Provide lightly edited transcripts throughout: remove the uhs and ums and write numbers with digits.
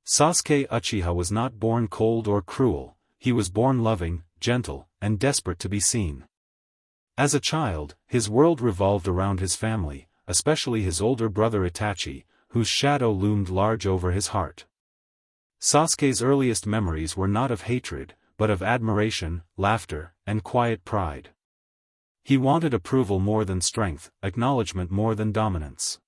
Sasuke Uchiha was not born cold or cruel, he was born loving, gentle, and desperate to be seen. As a child, his world revolved around his family, especially his older brother Itachi, whose shadow loomed large over his heart. Sasuke's earliest memories were not of hatred, but of admiration, laughter, and quiet pride. He wanted approval more than strength, acknowledgement more than dominance.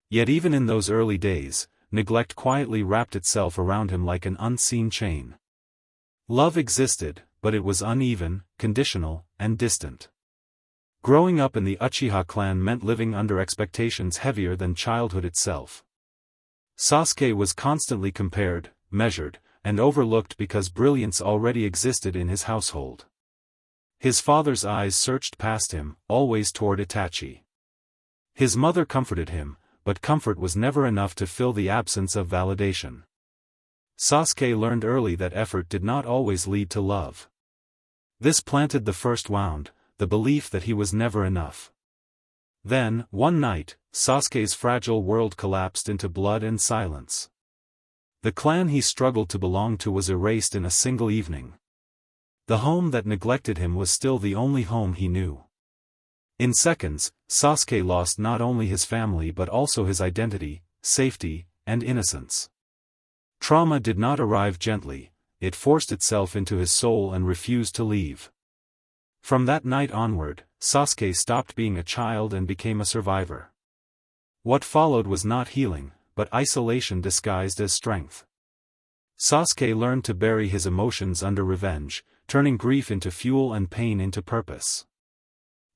Yet even in those early days, neglect quietly wrapped itself around him like an unseen chain. Love existed, but it was uneven, conditional, and distant. Growing up in the Uchiha clan meant living under expectations heavier than childhood itself. Sasuke was constantly compared, measured, and overlooked because brilliance already existed in his household. His father's eyes searched past him, always toward Itachi. His mother comforted him, but comfort was never enough to fill the absence of validation. Sasuke learned early that effort did not always lead to love. This planted the first wound, the belief that he was never enough. Then, one night, Sasuke's fragile world collapsed into blood and silence. The clan he struggled to belong to was erased in a single evening. The home that neglected him was still the only home he knew. In seconds, Sasuke lost not only his family but also his identity, safety, and innocence. Trauma did not arrive gently, it forced itself into his soul and refused to leave. From that night onward, Sasuke stopped being a child and became a survivor. What followed was not healing, but isolation disguised as strength. Sasuke learned to bury his emotions under revenge, turning grief into fuel and pain into purpose.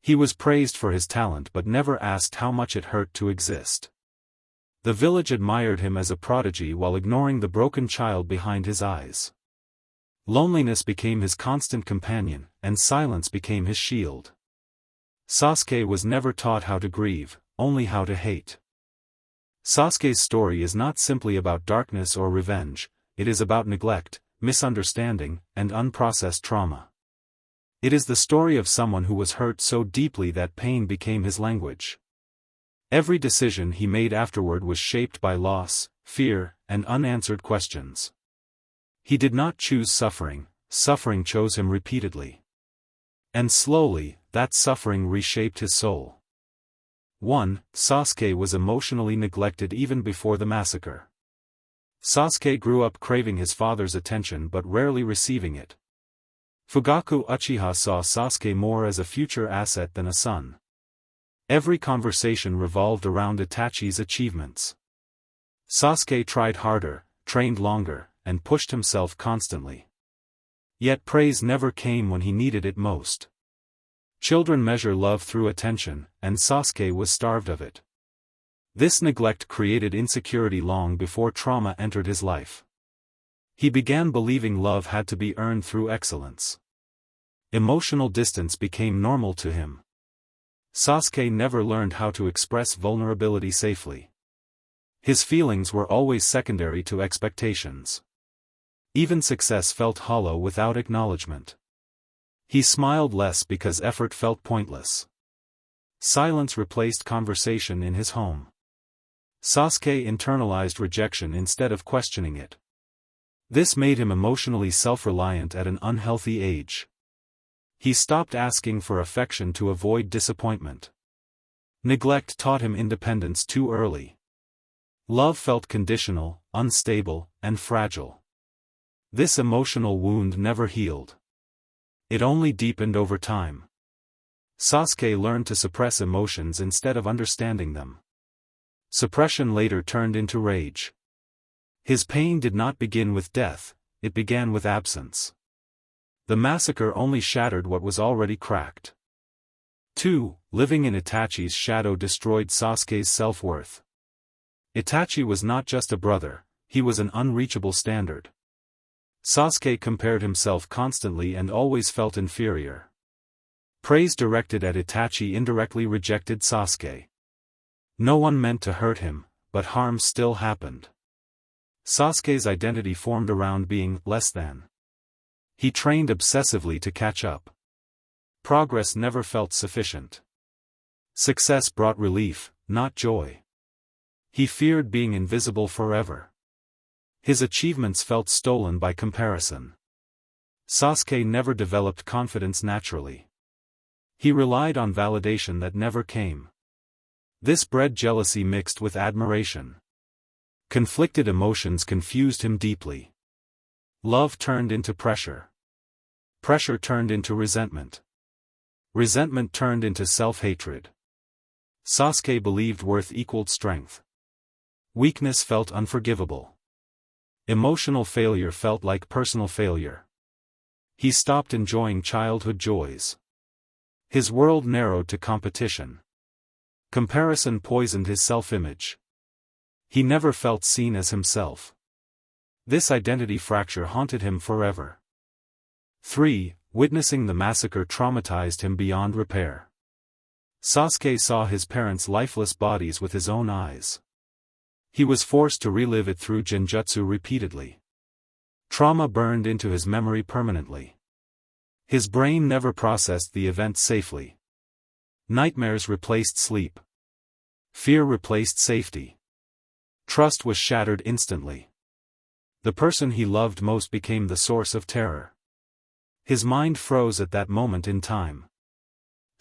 He was praised for his talent but never asked how much it hurt to exist. The village admired him as a prodigy while ignoring the broken child behind his eyes. Loneliness became his constant companion, and silence became his shield. Sasuke was never taught how to grieve, only how to hate. Sasuke's story is not simply about darkness or revenge, it is about neglect, misunderstanding, and unprocessed trauma. It is the story of someone who was hurt so deeply that pain became his language. Every decision he made afterward was shaped by loss, fear, and unanswered questions. He did not choose suffering, suffering chose him repeatedly. And slowly, that suffering reshaped his soul. 1. Sasuke was emotionally neglected even before the massacre. Sasuke grew up craving his father's attention but rarely receiving it. Fugaku Uchiha saw Sasuke more as a future asset than a son. Every conversation revolved around Itachi's achievements. Sasuke tried harder, trained longer, and pushed himself constantly. Yet praise never came when he needed it most. Children measure love through attention, and Sasuke was starved of it. This neglect created insecurity long before trauma entered his life. He began believing love had to be earned through excellence. Emotional distance became normal to him. Sasuke never learned how to express vulnerability safely. His feelings were always secondary to expectations. Even success felt hollow without acknowledgement. He smiled less because effort felt pointless. Silence replaced conversation in his home. Sasuke internalized rejection instead of questioning it. This made him emotionally self-reliant at an unhealthy age. He stopped asking for affection to avoid disappointment. Neglect taught him independence too early. Love felt conditional, unstable, and fragile. This emotional wound never healed. It only deepened over time. Sasuke learned to suppress emotions instead of understanding them. Suppression later turned into rage. His pain did not begin with death, it began with absence. The massacre only shattered what was already cracked. 2. Living in Itachi's shadow destroyed Sasuke's self-worth. Itachi was not just a brother, he was an unreachable standard. Sasuke compared himself constantly and always felt inferior. Praise directed at Itachi indirectly rejected Sasuke. No one meant to hurt him, but harm still happened. Sasuke's identity formed around being less than. He trained obsessively to catch up. Progress never felt sufficient. Success brought relief, not joy. He feared being invisible forever. His achievements felt stolen by comparison. Sasuke never developed confidence naturally. He relied on validation that never came. This bred jealousy mixed with admiration. Conflicted emotions confused him deeply. Love turned into pressure. Pressure turned into resentment. Resentment turned into self-hatred. Sasuke believed worth equaled strength. Weakness felt unforgivable. Emotional failure felt like personal failure. He stopped enjoying childhood joys. His world narrowed to competition. Comparison poisoned his self-image. He never felt seen as himself. This identity fracture haunted him forever. 3. Witnessing the massacre traumatized him beyond repair. Sasuke saw his parents' lifeless bodies with his own eyes. He was forced to relive it through genjutsu repeatedly. Trauma burned into his memory permanently. His brain never processed the event safely. Nightmares replaced sleep. Fear replaced safety. Trust was shattered instantly. The person he loved most became the source of terror. His mind froze at that moment in time.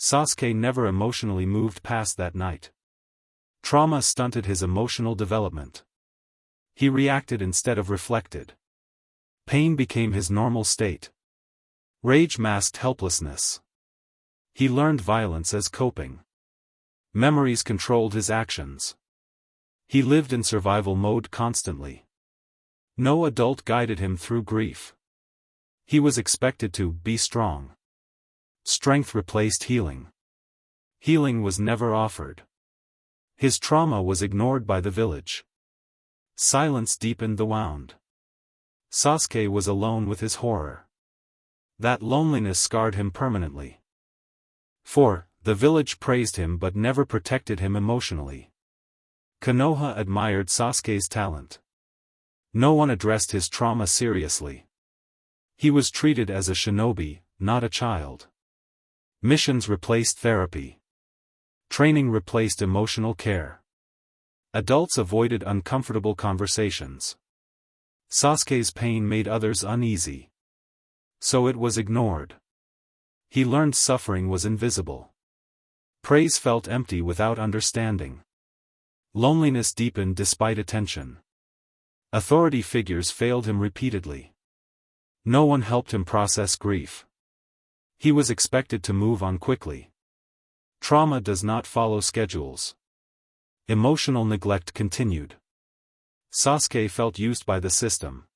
Sasuke never emotionally moved past that night. Trauma stunted his emotional development. He reacted instead of reflected. Pain became his normal state. Rage masked helplessness. He learned violence as coping. Memories controlled his actions. He lived in survival mode constantly. No adult guided him through grief. He was expected to be strong. Strength replaced healing. Healing was never offered. His trauma was ignored by the village. Silence deepened the wound. Sasuke was alone with his horror. That loneliness scarred him permanently. 4. The village praised him but never protected him emotionally. Konoha admired Sasuke's talent. No one addressed his trauma seriously. He was treated as a shinobi, not a child. Missions replaced therapy. Training replaced emotional care. Adults avoided uncomfortable conversations. Sasuke's pain made others uneasy. So it was ignored. He learned suffering was invisible. Praise felt empty without understanding. Loneliness deepened despite attention. Authority figures failed him repeatedly. No one helped him process grief. He was expected to move on quickly. Trauma does not follow schedules. Emotional neglect continued. Sasuke felt used by the system.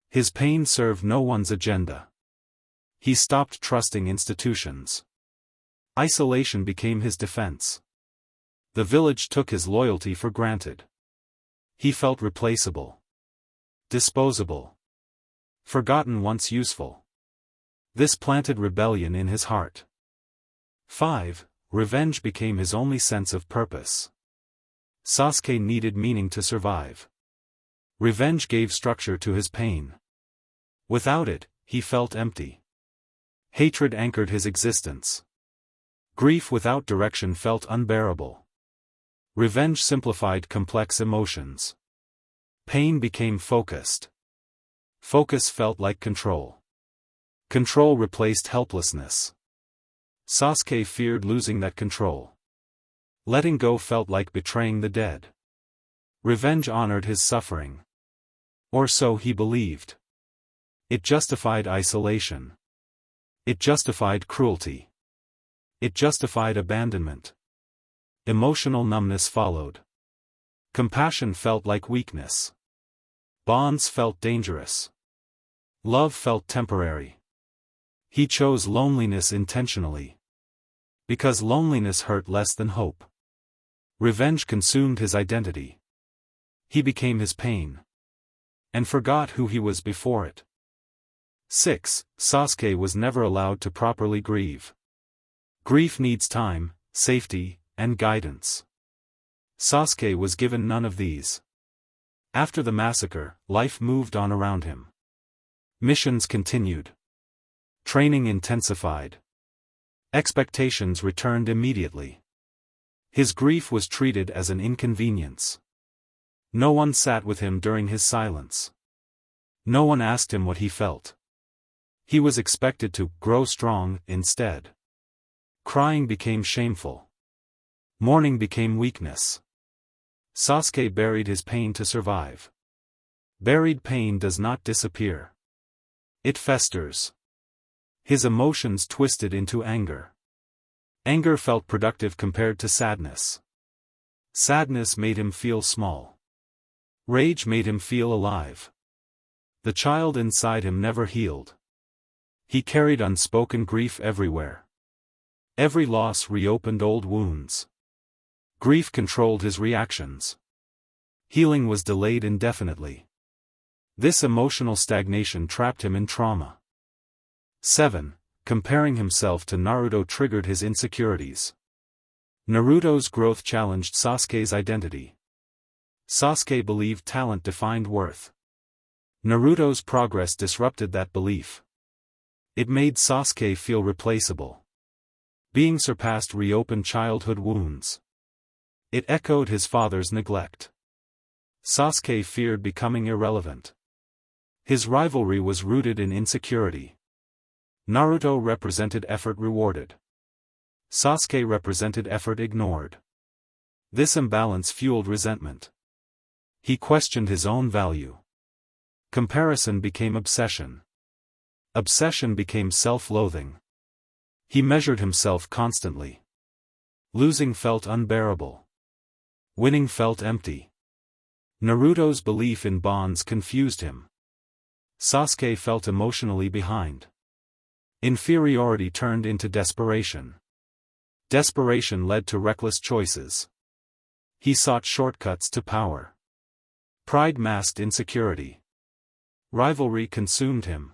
His pain served no one's agenda. He stopped trusting institutions. Isolation became his defense. The village took his loyalty for granted. He felt replaceable. Disposable. Forgotten once useful. This planted rebellion in his heart. 5. Revenge became his only sense of purpose. Sasuke needed meaning to survive. Revenge gave structure to his pain. Without it, he felt empty. Hatred anchored his existence. Grief without direction felt unbearable. Revenge simplified complex emotions. Pain became focused. Focus felt like control. Control replaced helplessness. Sasuke feared losing that control. Letting go felt like betraying the dead. Revenge honored his suffering. Or so he believed. It justified isolation. It justified cruelty. It justified abandonment. Emotional numbness followed. Compassion felt like weakness. Bonds felt dangerous. Love felt temporary. He chose loneliness intentionally. Because loneliness hurt less than hope. Revenge consumed his identity. He became his pain. And forgot who he was before it. 6. Sasuke was never allowed to properly grieve. Grief needs time, safety, and guidance. Sasuke was given none of these. After the massacre, life moved on around him. Missions continued. Training intensified. Expectations returned immediately. His grief was treated as an inconvenience. No one sat with him during his silence. No one asked him what he felt. He was expected to grow strong instead. Crying became shameful. Mourning became weakness. Sasuke buried his pain to survive. Buried pain does not disappear. It festers. His emotions twisted into anger. Anger felt productive compared to sadness. Sadness made him feel small. Rage made him feel alive. The child inside him never healed. He carried unspoken grief everywhere. Every loss reopened old wounds. Grief controlled his reactions. Healing was delayed indefinitely. This emotional stagnation trapped him in trauma. 7. Comparing himself to Naruto triggered his insecurities. Naruto's growth challenged Sasuke's identity. Sasuke believed talent defined worth. Naruto's progress disrupted that belief. It made Sasuke feel replaceable. Being surpassed reopened childhood wounds. It echoed his father's neglect. Sasuke feared becoming irrelevant. His rivalry was rooted in insecurity. Naruto represented effort rewarded. Sasuke represented effort ignored. This imbalance fueled resentment. He questioned his own value. Comparison became obsession. Obsession became self-loathing. He measured himself constantly. Losing felt unbearable. Winning felt empty. Naruto's belief in bonds confused him. Sasuke felt emotionally behind. Inferiority turned into desperation. Desperation led to reckless choices. He sought shortcuts to power. Pride masked insecurity. Rivalry consumed him.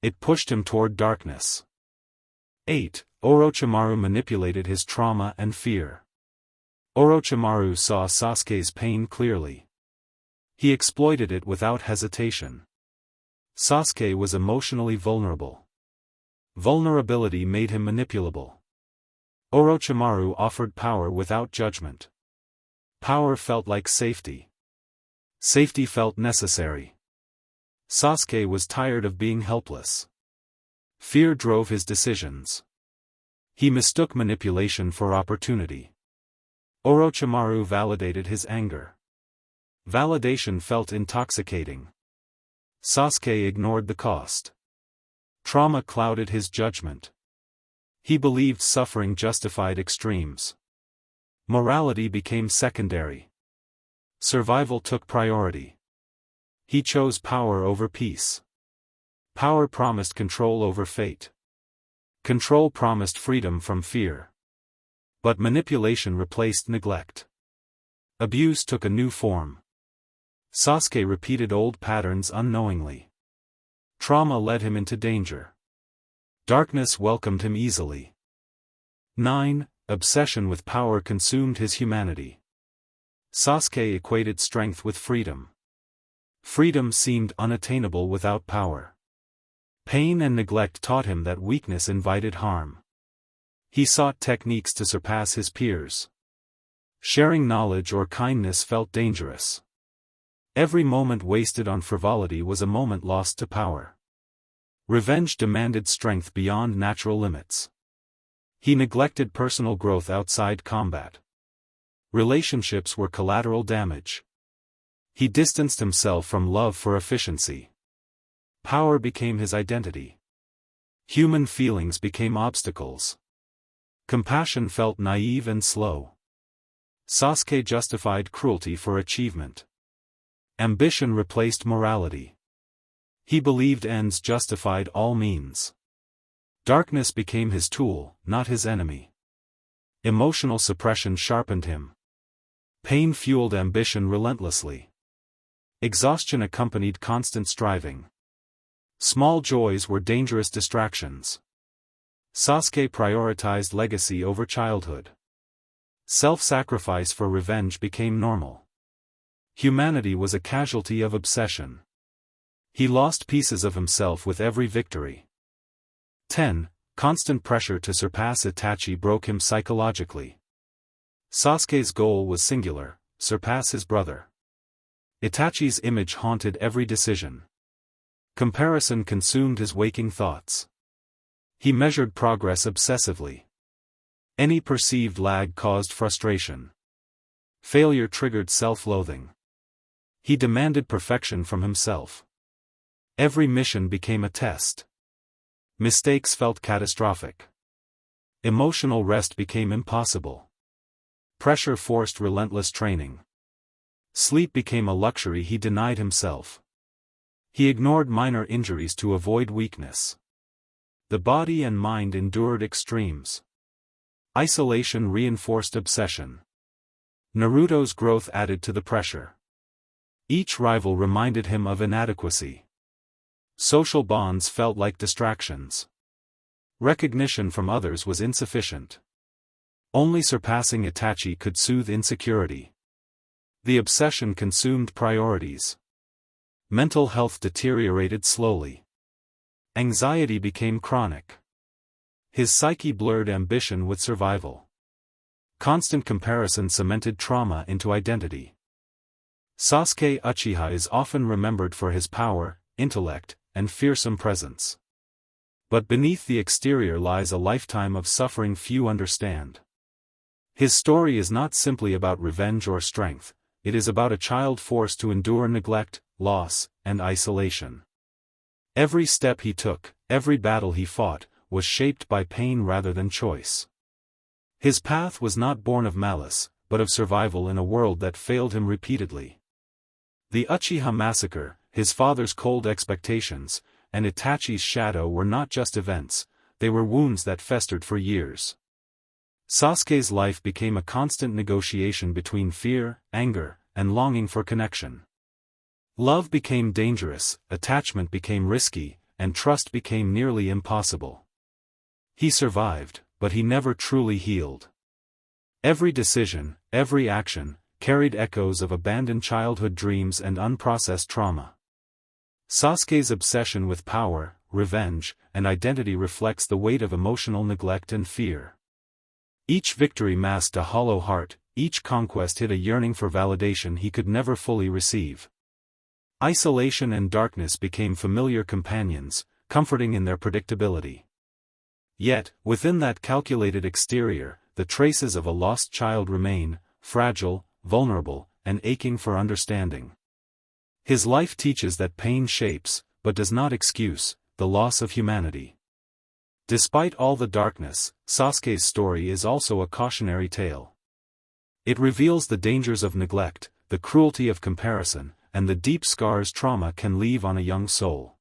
It pushed him toward darkness. 8. Orochimaru manipulated his trauma and fear. Orochimaru saw Sasuke's pain clearly. He exploited it without hesitation. Sasuke was emotionally vulnerable. Vulnerability made him manipulable. Orochimaru offered power without judgment. Power felt like safety. Safety felt necessary. Sasuke was tired of being helpless. Fear drove his decisions. He mistook manipulation for opportunity. Orochimaru validated his anger. Validation felt intoxicating. Sasuke ignored the cost. Trauma clouded his judgment. He believed suffering justified extremes. Morality became secondary. Survival took priority. He chose power over peace. Power promised control over fate. Control promised freedom from fear. But manipulation replaced neglect. Abuse took a new form. Sasuke repeated old patterns unknowingly. Trauma led him into danger. Darkness welcomed him easily. 9. Obsession with power consumed his humanity. Sasuke equated strength with freedom. Freedom seemed unattainable without power. Pain and neglect taught him that weakness invited harm. He sought techniques to surpass his peers. Sharing knowledge or kindness felt dangerous. Every moment wasted on frivolity was a moment lost to power. Revenge demanded strength beyond natural limits. He neglected personal growth outside combat. Relationships were collateral damage. He distanced himself from love for efficiency. Power became his identity. Human feelings became obstacles. Compassion felt naive and slow. Sasuke justified cruelty for achievement. Ambition replaced morality. He believed ends justified all means. Darkness became his tool, not his enemy. Emotional suppression sharpened him. Pain fueled ambition relentlessly. Exhaustion accompanied constant striving. Small joys were dangerous distractions. Sasuke prioritized legacy over childhood. Self-sacrifice for revenge became normal. Humanity was a casualty of obsession. He lost pieces of himself with every victory. 10. Constant pressure to surpass Itachi broke him psychologically. Sasuke's goal was singular: surpass his brother. Itachi's image haunted every decision. Comparison consumed his waking thoughts. He measured progress obsessively. Any perceived lag caused frustration. Failure triggered self-loathing. He demanded perfection from himself. Every mission became a test. Mistakes felt catastrophic. Emotional rest became impossible. Pressure forced relentless training. Sleep became a luxury he denied himself. He ignored minor injuries to avoid weakness. The body and mind endured extremes. Isolation reinforced obsession. Naruto's growth added to the pressure. Each rival reminded him of inadequacy. Social bonds felt like distractions. Recognition from others was insufficient. Only surpassing Itachi could soothe insecurity. The obsession consumed priorities. Mental health deteriorated slowly. Anxiety became chronic. His psyche blurred ambition with survival. Constant comparison cemented trauma into identity. Sasuke Uchiha is often remembered for his power, intellect, and fearsome presence. But beneath the exterior lies a lifetime of suffering few understand. His story is not simply about revenge or strength, it is about a child forced to endure neglect, loss, and isolation. Every step he took, every battle he fought, was shaped by pain rather than choice. His path was not born of malice, but of survival in a world that failed him repeatedly. The Uchiha massacre, his father's cold expectations, and Itachi's shadow were not just events, they were wounds that festered for years. Sasuke's life became a constant negotiation between fear, anger, and longing for connection. Love became dangerous, attachment became risky, and trust became nearly impossible. He survived, but he never truly healed. Every decision, every action, carried echoes of abandoned childhood dreams and unprocessed trauma. Sasuke's obsession with power, revenge, and identity reflects the weight of emotional neglect and fear. Each victory masked a hollow heart, each conquest hid a yearning for validation he could never fully receive. Isolation and darkness became familiar companions, comforting in their predictability. Yet, within that calculated exterior, the traces of a lost child remain, fragile, vulnerable, and aching for understanding. His life teaches that pain shapes, but does not excuse, the loss of humanity. Despite all the darkness, Sasuke's story is also a cautionary tale. It reveals the dangers of neglect, the cruelty of comparison, and the deep scars trauma can leave on a young soul.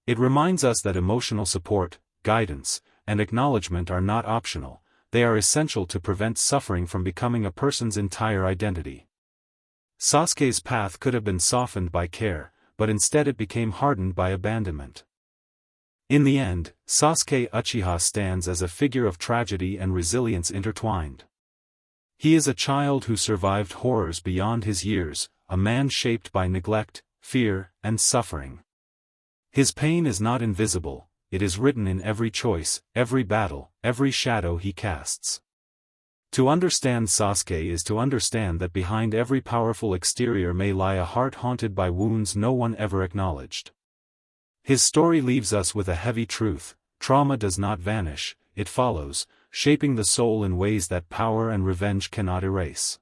It reminds us that emotional support, guidance, and acknowledgement are not optional, they are essential to prevent suffering from becoming a person's entire identity. Sasuke's path could have been softened by care, but instead it became hardened by abandonment. In the end, Sasuke Uchiha stands as a figure of tragedy and resilience intertwined. He is a child who survived horrors beyond his years, a man shaped by neglect, fear, and suffering. His pain is not invisible, it is written in every choice, every battle, every shadow he casts. To understand Sasuke is to understand that behind every powerful exterior may lie a heart haunted by wounds no one ever acknowledged. His story leaves us with a heavy truth: trauma does not vanish, it follows, shaping the soul in ways that power and revenge cannot erase.